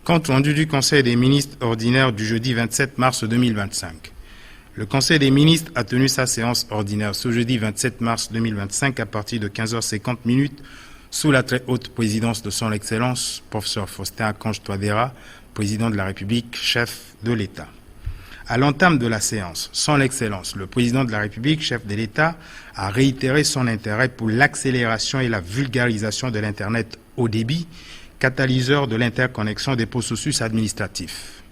Compte rendu du Conseil des ministres ordinaire du jeudi 27 mars 2025. Le Conseil des ministres a tenu sa séance ordinaire ce jeudi 27 mars 2025 à partir de 15h50 sous la très haute présidence de son Excellence, professeur Faustin Archange Touadéra, président de la République, chef de l'État. À l'entame de la séance, son Excellence, le président de la République, chef de l'État, a réitéré son intérêt pour l'accélération et la vulgarisation de l'Internet haut débit, catalyseur de l'interconnexion des processus administratifs.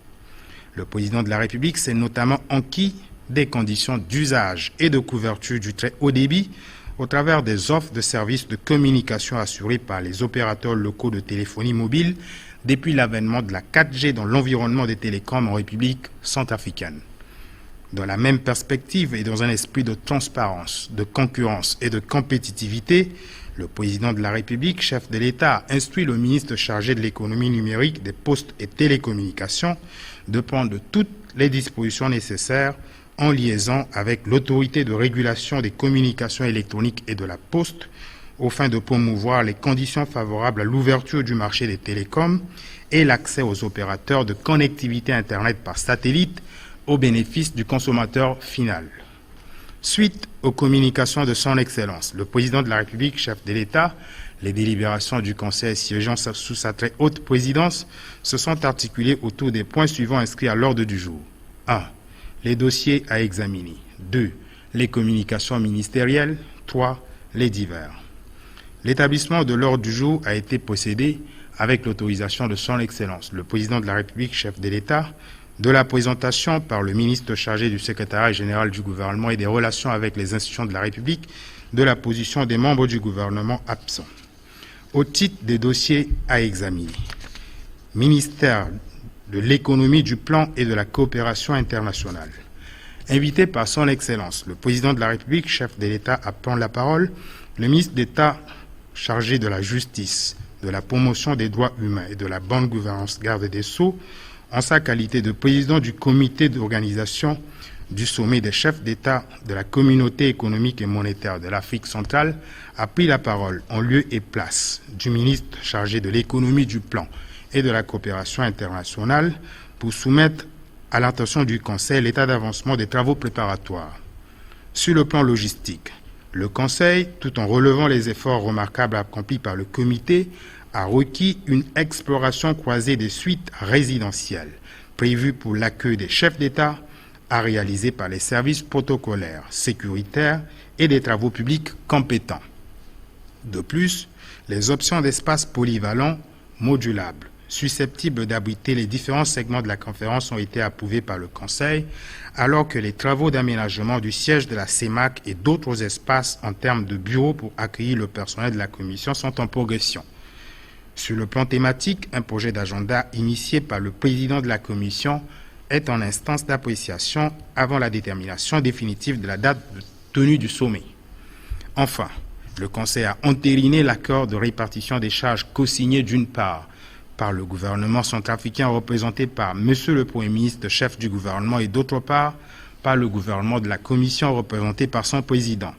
Le président de la République s'est notamment enquis des conditions d'usage et de couverture du très haut débit au travers des offres de services de communication assurées par les opérateurs locaux de téléphonie mobile depuis l'avènement de la 4G dans l'environnement des télécoms en République centrafricaine. Dans la même perspective et dans un esprit de transparence, de concurrence et de compétitivité, le président de la République, chef de l'État, a instruit le ministre chargé de l'économie numérique, des postes et télécommunications de prendre toutes les dispositions nécessaires en liaison avec l'autorité de régulation des communications électroniques et de la poste, aux fins de promouvoir les conditions favorables à l'ouverture du marché des télécoms et l'accès aux opérateurs de connectivité Internet par satellite au bénéfice du consommateur final. Suite aux communications de son Excellence, le président de la République, chef de l'État, les délibérations du Conseil siégeant sous sa très haute présidence se sont articulées autour des points suivants inscrits à l'ordre du jour. 1. Les dossiers à examiner. 2. Les communications ministérielles. 3. Les divers. L'établissement de l'ordre du jour a été procédé avec l'autorisation de son Excellence, le président de la République, chef de l'État, de la présentation par le ministre chargé du secrétariat général du gouvernement et des relations avec les institutions de la République de la position des membres du gouvernement absents. Au titre des dossiers à examiner, ministère de l'économie, du plan et de la coopération internationale. Invité par son Excellence, le président de la République, chef de l'État, à prendre la parole, le ministre d'État chargé de la justice, de la promotion des droits humains et de la bonne gouvernance, garde des Sceaux, en sa qualité de président du comité d'organisation du sommet des chefs d'État de la communauté économique et monétaire de l'Afrique centrale, a pris la parole en lieu et place du ministre chargé de l'économie, du plan et de la coopération internationale pour soumettre à l'attention du Conseil l'état d'avancement des travaux préparatoires. Sur le plan logistique, le Conseil, tout en relevant les efforts remarquables accomplis par le comité, a requis une exploration croisée des suites résidentielles prévues pour l'accueil des chefs d'État à réaliser par les services protocolaires, sécuritaires et des travaux publics compétents. De plus, les options d'espaces polyvalents, modulables, susceptibles d'abriter les différents segments de la conférence ont été approuvées par le Conseil, alors que les travaux d'aménagement du siège de la CEMAC et d'autres espaces en termes de bureaux pour accueillir le personnel de la Commission sont en progression. Sur le plan thématique, un projet d'agenda initié par le président de la Commission est en instance d'appréciation avant la détermination définitive de la date de tenue du sommet. Enfin, le Conseil a entériné l'accord de répartition des charges co-signé d'une part par le gouvernement centrafricain représenté par M. le Premier ministre, chef du gouvernement, et d'autre part par le gouvernement de la Commission représenté par son président.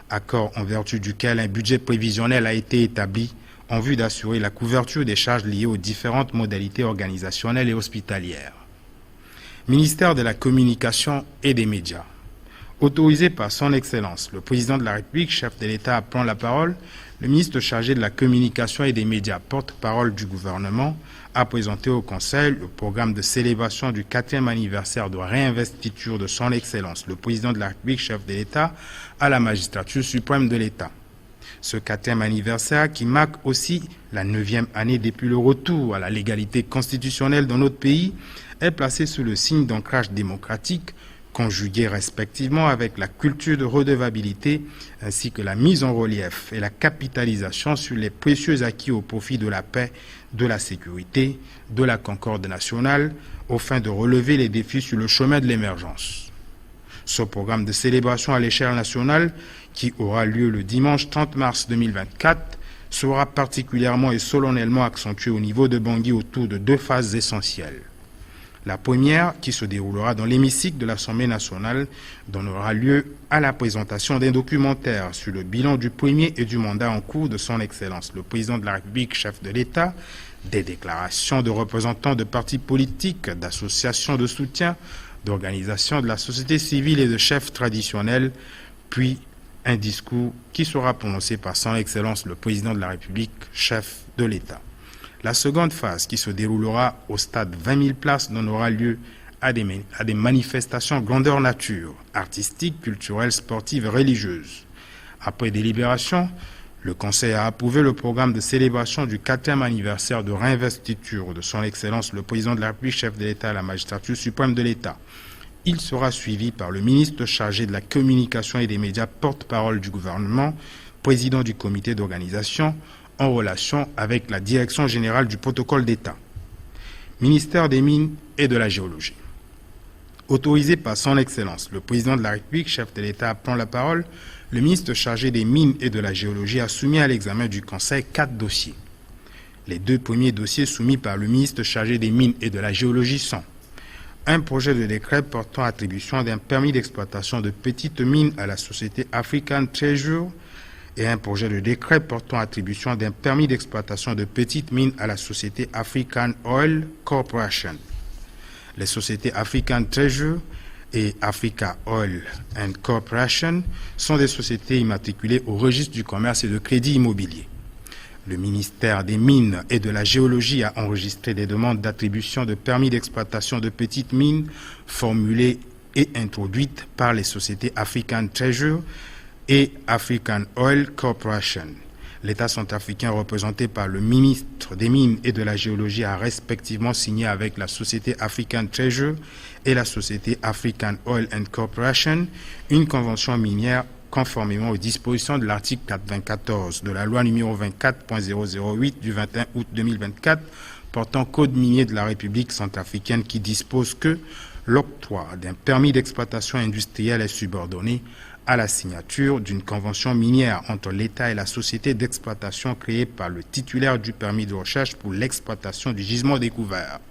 Accord en vertu duquel un budget prévisionnel a été établi en vue d'assurer la couverture des charges liées aux différentes modalités organisationnelles et hospitalières. Ministère de la Communication et des Médias. Autorisé par son Excellence, le président de la République, chef de l'État, prend la parole, le ministre chargé de la Communication et des Médias, porte-parole du gouvernement, a présenté au Conseil le programme de célébration du 4e anniversaire de réinvestiture de son Excellence, le président de la République, chef de l'État, à la magistrature suprême de l'État. Ce 4e anniversaire, qui marque aussi la 9e année depuis le retour à la légalité constitutionnelle dans notre pays, est placé sous le signe d'ancrage démocratique, conjugué respectivement avec la culture de redevabilité, ainsi que la mise en relief et la capitalisation sur les précieux acquis au profit de la paix, de la sécurité, de la concorde nationale, aux fins de relever les défis sur le chemin de l'émergence. Ce programme de célébration à l'échelle nationale, qui aura lieu le dimanche 30 mars 2024, sera particulièrement et solennellement accentué au niveau de Bangui autour de 2 phases essentielles. La première, qui se déroulera dans l'hémicycle de l'Assemblée nationale, donnera lieu à la présentation d'un documentaire sur le bilan du premier et du mandat en cours de son Excellence, le président de la République, chef de l'État, des déclarations de représentants de partis politiques, d'associations de soutien, d'organisations de la société civile et de chefs traditionnels, puis un discours qui sera prononcé par Son Excellence le Président de la République, chef de l'État. La seconde phase, qui se déroulera au stade 20 000 places, donnera lieu à des manifestations grandeur nature, artistiques, culturelles, sportives et religieuses. Après délibération, le Conseil a approuvé le programme de célébration du 4e anniversaire de réinvestiture de Son Excellence le Président de la République, chef de l'État à la magistrature suprême de l'État. Il sera suivi par le ministre chargé de la communication et des médias, porte-parole du gouvernement, président du comité d'organisation, en relation avec la Direction générale du protocole d'État. Ministère des Mines et de la Géologie. Autorisé par Son Excellence le Président de la République, chef de l'État, prend la parole. Le ministre chargé des Mines et de la Géologie a soumis à l'examen du Conseil 4 dossiers. Les 2 premiers dossiers soumis par le ministre chargé des Mines et de la Géologie sont un projet de décret portant attribution d'un permis d'exploitation de petites mines à la société African Treasure et un projet de décret portant attribution d'un permis d'exploitation de petites mines à la société African Oil Corporation. Les sociétés African Treasure et Africa Oil and Corporation sont des sociétés immatriculées au registre du commerce et de crédit immobilier. Le ministère des Mines et de la Géologie a enregistré des demandes d'attribution de permis d'exploitation de petites mines formulées et introduites par les sociétés African Treasure et African Oil Corporation. L'État centrafricain, représenté par le ministre des Mines et de la Géologie, a respectivement signé avec la société African Treasure et la société African Oil and Corporation une convention minière conformément aux dispositions de l'article 94 de la loi numéro 24.008 du 21 août 2024 portant Code minier de la République centrafricaine, qui dispose que l'octroi d'un permis d'exploitation industrielle est subordonné à la signature d'une convention minière entre l'État et la société d'exploitation créée par le titulaire du permis de recherche pour l'exploitation du gisement découvert.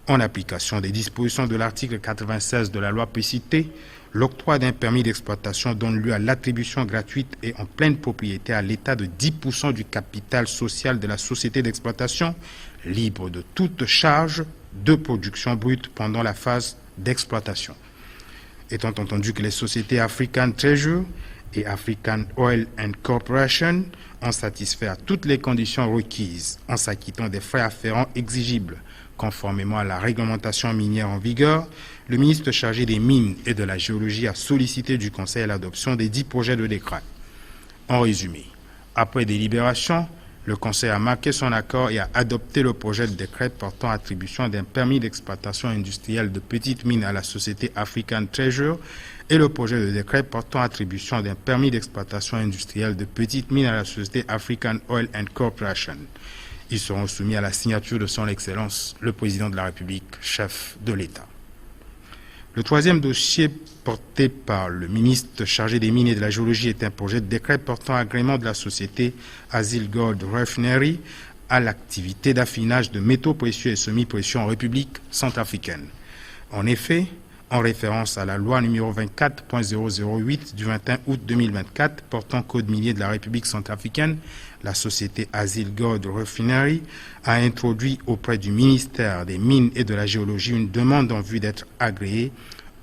En application des dispositions de l'article 96 de la loi précitée, l'octroi d'un permis d'exploitation donne lieu à l'attribution gratuite et en pleine propriété à l'État de 10% du capital social de la société d'exploitation, libre de toute charge de production brute pendant la phase d'exploitation. Étant entendu que les sociétés African Treasure et African Oil and Corporation ont satisfait à toutes les conditions requises en s'acquittant des frais afférents exigibles conformément à la réglementation minière en vigueur, le ministre chargé des Mines et de la Géologie a sollicité du Conseil l'adoption des 10 projets de décret. En résumé, après délibération, le Conseil a marqué son accord et a adopté le projet de décret portant attribution d'un permis d'exploitation industrielle de petites mines à la société African Treasure et le projet de décret portant attribution d'un permis d'exploitation industrielle de petites mines à la société African Oil and Corporation. Ils seront soumis à la signature de Son Excellence, le Président de la République, chef de l'État. Le troisième dossier porté par le ministre chargé des Mines et de la Géologie est un projet de décret portant agrément de la société Azil Gold Refinery à l'activité d'affinage de métaux précieux et semi-précieux en République centrafricaine. En effet, en référence à la loi numéro 24.008 du 21 août 2024 portant Code minier de la République centrafricaine, la société Azil Gold Refinery a introduit auprès du ministère des Mines et de la Géologie une demande en vue d'être agréée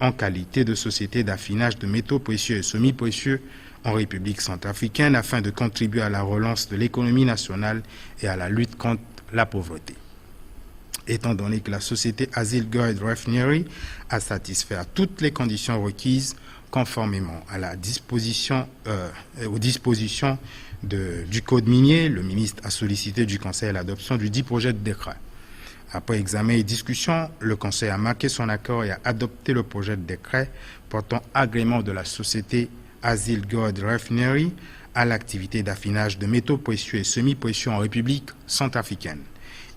en qualité de société d'affinage de métaux précieux et semi-précieux en République centrafricaine afin de contribuer à la relance de l'économie nationale et à la lutte contre la pauvreté. Étant donné que la société Azil Gold Refinery a satisfait à toutes les conditions requises conformément à la disposition, aux dispositions du Code minier, le ministre a sollicité du Conseil l'adoption du 10 projet de décret. Après examen et discussion, le Conseil a marqué son accord et a adopté le projet de décret portant agrément de la société Azil Gold Refinery à l'activité d'affinage de métaux précieux et semi-précieux en République centrafricaine.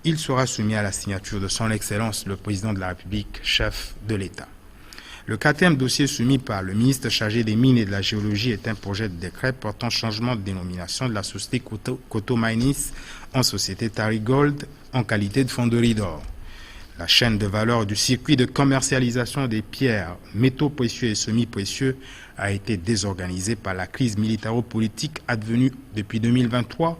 Il sera soumis à la signature de Son Excellence, le Président de la République, chef de l'État. Le 4e dossier soumis par le ministre chargé des Mines et de la Géologie est un projet de décret portant changement de dénomination de la société Koto Minis en société Tari Gold en qualité de fonderie d'or. La chaîne de valeur du circuit de commercialisation des pierres, métaux précieux et semi-précieux a été désorganisée par la crise militaro-politique advenue depuis 2023,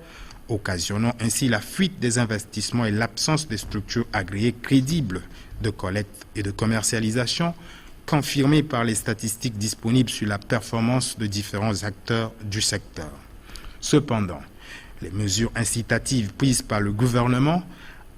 occasionnant ainsi la fuite des investissements et l'absence de structures agréées crédibles de collecte et de commercialisation, confirmées par les statistiques disponibles sur la performance de différents acteurs du secteur. Cependant, les mesures incitatives prises par le gouvernement,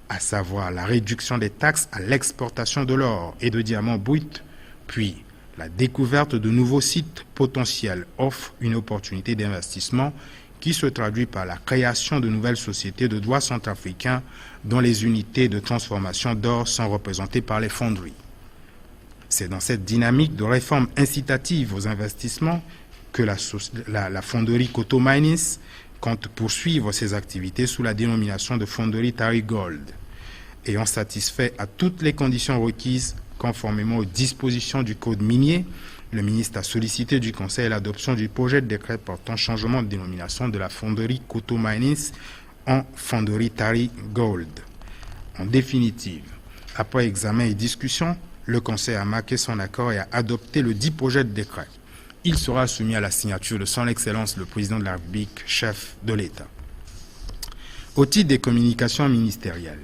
à savoir la réduction des taxes à l'exportation de l'or et de diamants bruts, puis la découverte de nouveaux sites potentiels, offrent une opportunité d'investissement qui se traduit par la création de nouvelles sociétés de droit centrafricain dont les unités de transformation d'or sont représentées par les fonderies. C'est dans cette dynamique de réforme incitative aux investissements que la fonderie Koto Mining compte poursuivre ses activités sous la dénomination de fonderie Tari Gold, ayant satisfait à toutes les conditions requises conformément aux dispositions du Code minier. Le ministre a sollicité du Conseil l'adoption du projet de décret portant changement de dénomination de la fonderie Koto Mining en fonderie Tari Gold. En définitive, après examen et discussion, le Conseil a marqué son accord et a adopté le dit projet de décret. Il sera soumis à la signature de son Excellence le Président de la République, chef de l'État. Au titre des communications ministérielles,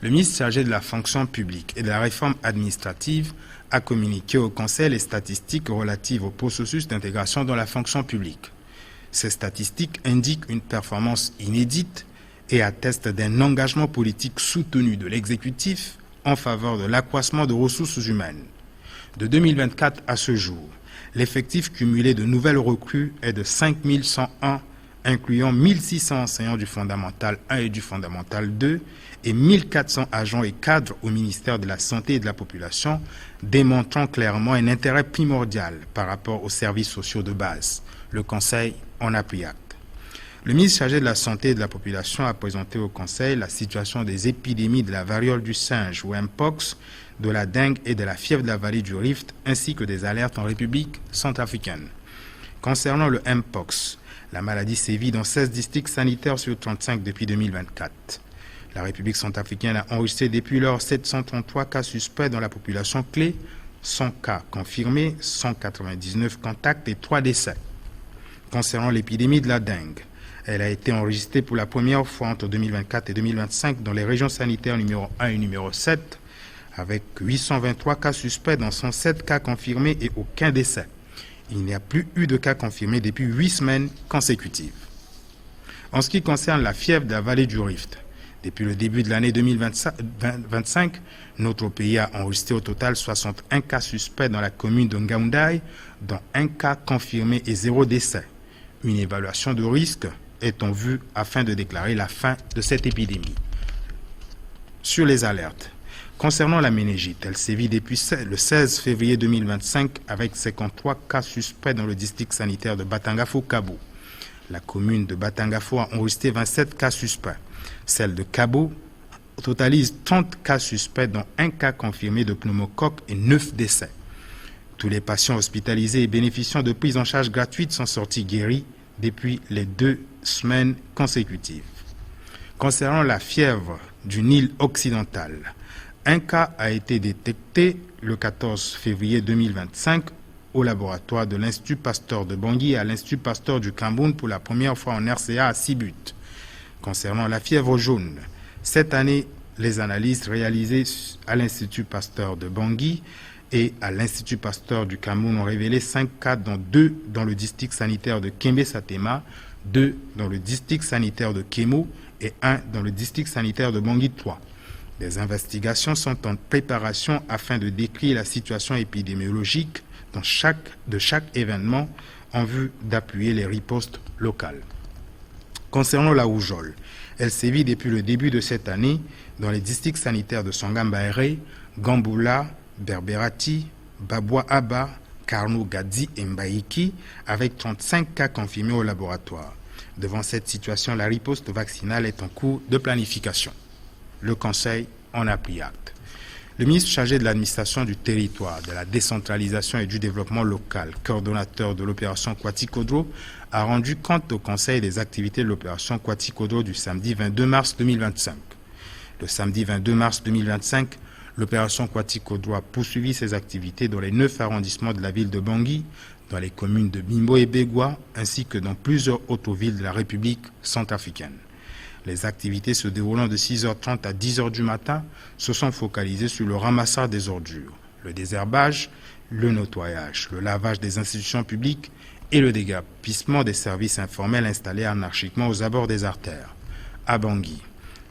le ministre chargé de la fonction publique et de la réforme administrative a communiqué au Conseil les statistiques relatives au processus d'intégration dans la fonction publique. Ces statistiques indiquent une performance inédite et attestent d'un engagement politique soutenu de l'exécutif en faveur de l'accroissement de ressources humaines. De 2024 à ce jour, l'effectif cumulé de nouvelles recrues est de 5 101, incluant 1 600 enseignants du fondamental 1 et du fondamental 2 et 1 400 agents et cadres au ministère de la Santé et de la Population, démontrant clairement un intérêt primordial par rapport aux services sociaux de base. Le Conseil en a pris acte. Le ministre chargé de la Santé et de la Population a présenté au Conseil la situation des épidémies de la variole du singe ou Mpox, de la dengue et de la fièvre de la vallée du Rift, ainsi que des alertes en République centrafricaine. Concernant le Mpox, la maladie sévit dans 16 districts sanitaires sur 35 depuis 2024. La République centrafricaine a enregistré depuis lors 733 cas suspects dans la population clé, 100 cas confirmés, 199 contacts et 3 décès. Concernant l'épidémie de la dengue, elle a été enregistrée pour la première fois entre 2024 et 2025 dans les régions sanitaires numéro 1 et numéro 7, avec 823 cas suspects dans 107 cas confirmés et aucun décès. Il n'y a plus eu de cas confirmés depuis 8 semaines consécutives. En ce qui concerne la fièvre de la vallée du Rift, depuis le début de l'année 2025, notre pays a enregistré au total 61 cas suspects dans la commune de Ngaoundai, dont 1 cas confirmé et 0 décès. Une évaluation de risque est en vue afin de déclarer la fin de cette épidémie. Sur les alertes, concernant la méningite, elle sévit depuis le 16 février 2025 avec 53 cas suspects dans le district sanitaire de Batangafo-Kabo. La commune de Batangafo a enregistré 27 cas suspects. Celle de Kabo totalise 30 cas suspects, dont 1 cas confirmé de pneumocoque et 9 décès. Tous les patients hospitalisés et bénéficiant de prise en charge gratuite sont sortis guéris depuis les 2 semaines consécutives. Concernant la fièvre du Nil occidental, un cas a été détecté le 14 février 2025 au laboratoire de l'Institut Pasteur de Bangui et à l'Institut Pasteur du Cameroun pour la première fois en RCA à Sibut. Concernant la fièvre jaune, cette année, les analyses réalisées à l'Institut Pasteur de Bangui et à l'Institut Pasteur du Cameroun ont révélé 5 cas, dont 2 dans le district sanitaire de Kembe-Satema, 2 dans le district sanitaire de Kemo et 1 dans le district sanitaire de Bangui 3. Des investigations sont en préparation afin de décrire la situation épidémiologique de chaque événement en vue d'appuyer les ripostes locales. Concernant la rougeole, elle sévit depuis le début de cette année dans les districts sanitaires de Sangamba-Aire, Gamboula, Berberati, Babwa-Aba, Karno, Gadzi et Mbaïki, avec 35 cas confirmés au laboratoire. Devant cette situation, la riposte vaccinale est en cours de planification. Le Conseil en a pris acte. Le ministre chargé de l'administration du territoire, de la décentralisation et du développement local, coordonnateur de l'opération Kwati-Kodro, a rendu compte au Conseil des activités de l'opération Kwati-Kodro du samedi 22 mars 2025. Le samedi 22 mars 2025, l'opération Kwati-Kodro a poursuivi ses activités dans les 9 arrondissements de la ville de Bangui, dans les communes de Bimbo et Begwa, ainsi que dans plusieurs autres villes de la République centrafricaine. Les activités se déroulant de 6h30 à 10h du matin se sont focalisées sur le ramassage des ordures, le désherbage, le nettoyage, le lavage des institutions publiques et le déguerpissement des services informels installés anarchiquement aux abords des artères. À Bangui,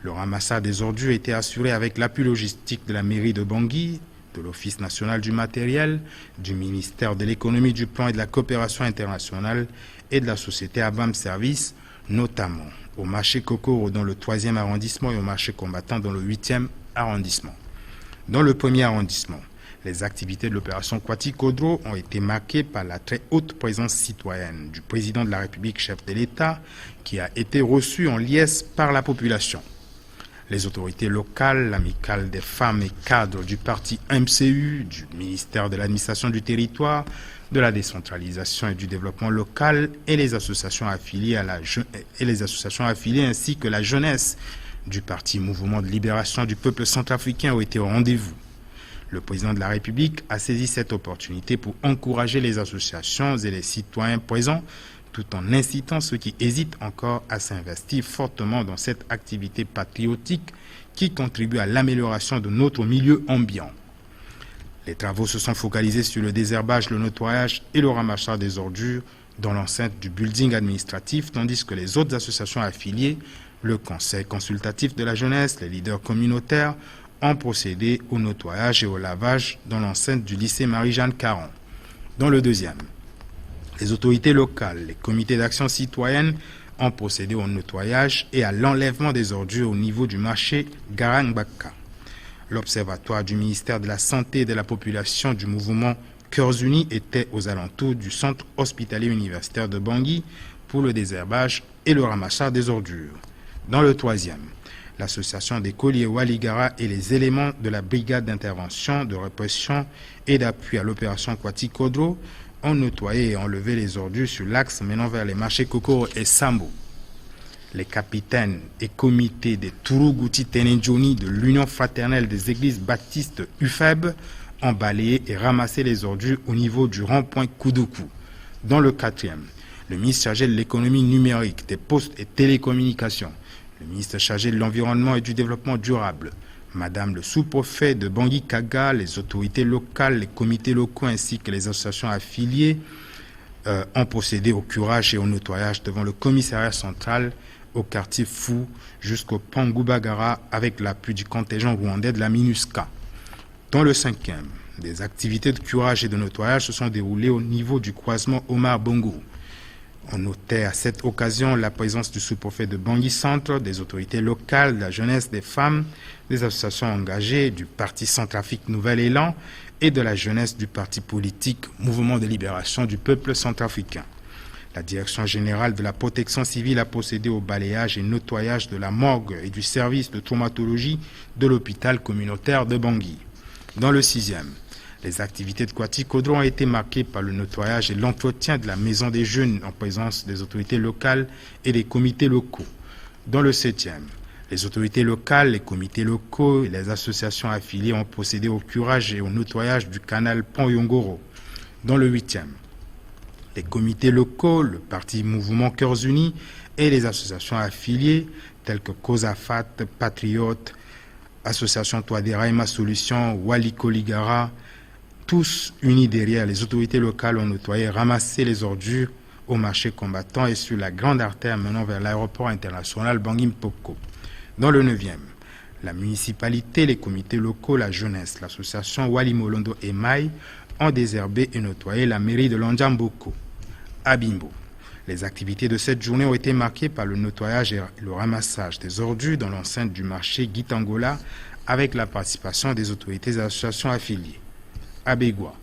le ramassage des ordures était assuré avec l'appui logistique de la mairie de Bangui, de l'Office national du matériel, du ministère de l'économie, du plan et de la coopération internationale et de la société Abam Service, notamment au marché Kokoro dans le 3e arrondissement et au marché Combattant dans le 8e arrondissement. Dans le 1er arrondissement, les activités de l'opération Kwati-Kodro ont été marquées par la très haute présence citoyenne du président de la République, chef de l'État, qui a été reçu en liesse par la population. Les autorités locales, l'amicale des femmes et cadres du parti MCU, du ministère de l'administration du territoire, de la décentralisation et du développement local et les associations affiliées ainsi que la jeunesse du parti Mouvement de libération du peuple centrafricain ont été au rendez-vous. Le président de la République a saisi cette opportunité pour encourager les associations et les citoyens présents tout en incitant ceux qui hésitent encore à s'investir fortement dans cette activité patriotique qui contribue à l'amélioration de notre milieu ambiant. Les travaux se sont focalisés sur le désherbage, le nettoyage et le ramassage des ordures dans l'enceinte du building administratif, tandis que les autres associations affiliées, le Conseil consultatif de la jeunesse, les leaders communautaires, ont procédé au nettoyage et au lavage dans l'enceinte du lycée Marie-Jeanne Caron. Dans le 2e, les autorités locales, les comités d'action citoyenne ont procédé au nettoyage et à l'enlèvement des ordures au niveau du marché Garangbaka. L'observatoire du ministère de la Santé et de la Population du mouvement Cœurs Unis était aux alentours du centre hospitalier universitaire de Bangui pour le désherbage et le ramassage des ordures. Dans le 3e, l'association des colliers Waligara et les éléments de la brigade d'intervention, de répression et d'appui à l'opération Kwati-Kodro ont nettoyé et enlevé les ordures sur l'axe menant vers les marchés Kokoro et Sambo. Les capitaines et comités des Turuguti Tenenjoni de l'Union fraternelle des églises baptistes UFEB ont balayé et ramassé les ordures au niveau du rond-point Koudoukou. Dans le 4e, le ministre chargé de l'économie numérique, des postes et télécommunications, le ministre chargé de l'environnement et du développement durable, Madame le sous-préfet de Bangui Kaga, les autorités locales, les comités locaux ainsi que les associations affiliées ont procédé au curage et au nettoyage devant le commissariat central, au quartier Fou jusqu'au pont Goubagara avec l'appui du contingent rwandais de la MINUSCA. Dans le 5e, des activités de curage et de nettoyage se sont déroulées au niveau du croisement Omar Bongo. On notait à cette occasion la présence du sous-préfet de Bangui Centre, des autorités locales, de la jeunesse, des femmes, des associations engagées, du parti Centrafrique Nouvel Élan et de la jeunesse du parti politique Mouvement de libération du peuple centrafricain. La direction générale de la protection civile a procédé au balayage et nettoyage de la morgue et du service de traumatologie de l'hôpital communautaire de Bangui. Dans le 6e, les activités de Kwati-Kodro ont été marquées par le nettoyage et l'entretien de la maison des jeunes en présence des autorités locales et des comités locaux. Dans le 7e, les autorités locales, les comités locaux et les associations affiliées ont procédé au curage et au nettoyage du canal Pont Yongoro. Dans le 8e, les comités locaux, le parti Mouvement Cœurs Unis et les associations affiliées telles que COSAFAT, Patriote, Association Toadera Solution, Waliko Ligara, tous unis derrière les autorités locales ont nettoyé, ramassé les ordures au marché Combattant et sur la grande artère menant vers l'aéroport international Bangui-Mpoko. Dans le 9e, la municipalité, les comités locaux, la jeunesse, l'association Walimolondo et Maï ont désherbé et nettoyé la mairie de Landjamboko. À Bimbo, les activités de cette journée ont été marquées par le nettoyage et le ramassage des ordures dans l'enceinte du marché Gitangola avec la participation des autorités et associations affiliées. À Bégua,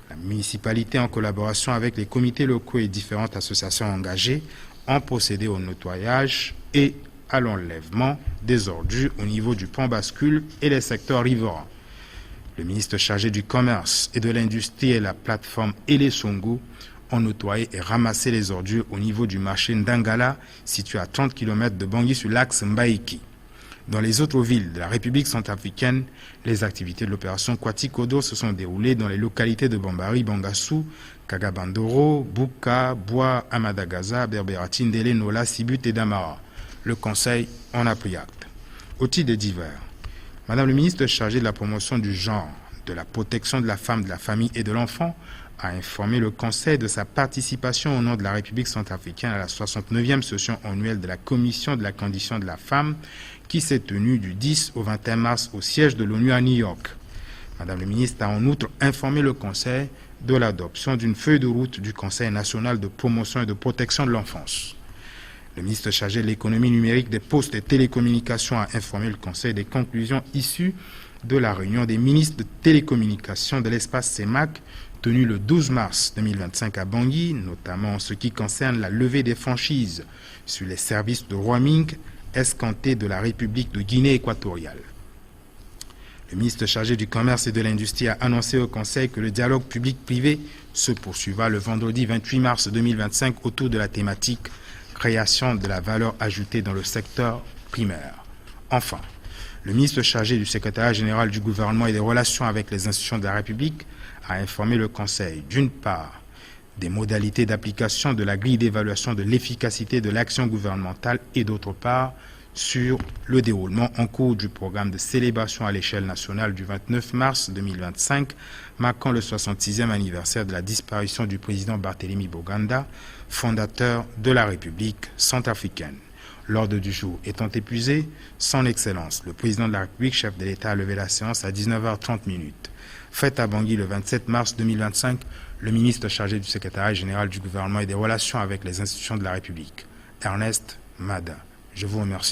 la municipalité, en collaboration avec les comités locaux et différentes associations engagées, ont procédé au nettoyage et à l'enlèvement des ordures au niveau du pont bascule et les secteurs riverains. Le ministre chargé du commerce et de l'industrie et la plateforme Ele Songo ont nettoyé et ramassé les ordures au niveau du marché Ndangala, situé à 30 km de Bangui sur l'axe Mbaïki. Dans les autres villes de la République centrafricaine, les activités de l'opération Kwati-Kodro se sont déroulées dans les localités de Bambari, Bangassou, Kagabandoro, Bouka, Bois, Amadagaza, Berberati, Ndele, Nola, Sibut et Damara. Le Conseil en a pris acte. Au titre des divers, Madame le ministre chargée de la promotion du genre, de la protection de la femme, de la famille et de l'enfant a informé le Conseil de sa participation au nom de la République centrafricaine à la 69e session annuelle de la Commission de la condition de la femme qui s'est tenue du 10 au 21 mars au siège de l'ONU à New York. Madame le ministre a en outre informé le Conseil de l'adoption d'une feuille de route du Conseil national de promotion et de protection de l'enfance. Le ministre chargé de l'économie numérique, des postes et télécommunications a informé le Conseil des conclusions issues de la réunion des ministres de télécommunications de l'espace CEMAC tenue le 12 mars 2025 à Bangui, notamment en ce qui concerne la levée des franchises sur les services de roaming escomptés de la République de Guinée équatoriale. Le ministre chargé du Commerce et de l'Industrie a annoncé au Conseil que le dialogue public-privé se poursuivra le vendredi 28 mars 2025 autour de la thématique création de la valeur ajoutée dans le secteur primaire. Enfin, le ministre chargé du secrétariat général du gouvernement et des relations avec les institutions de la République a informé le Conseil, d'une part, des modalités d'application de la grille d'évaluation de l'efficacité de l'action gouvernementale et d'autre part, sur le déroulement en cours du programme de célébration à l'échelle nationale du 29 mars 2025, marquant le 66e anniversaire de la disparition du président Barthélemy Boganda, fondateur de la République centrafricaine. L'ordre du jour étant épuisé, son Excellence, le président de la République, chef de l'État, a levé la séance à 19h30. Faite à Bangui le 27 mars 2025, le ministre chargé du secrétariat général du gouvernement et des relations avec les institutions de la République, Ernest Mada. Je vous remercie.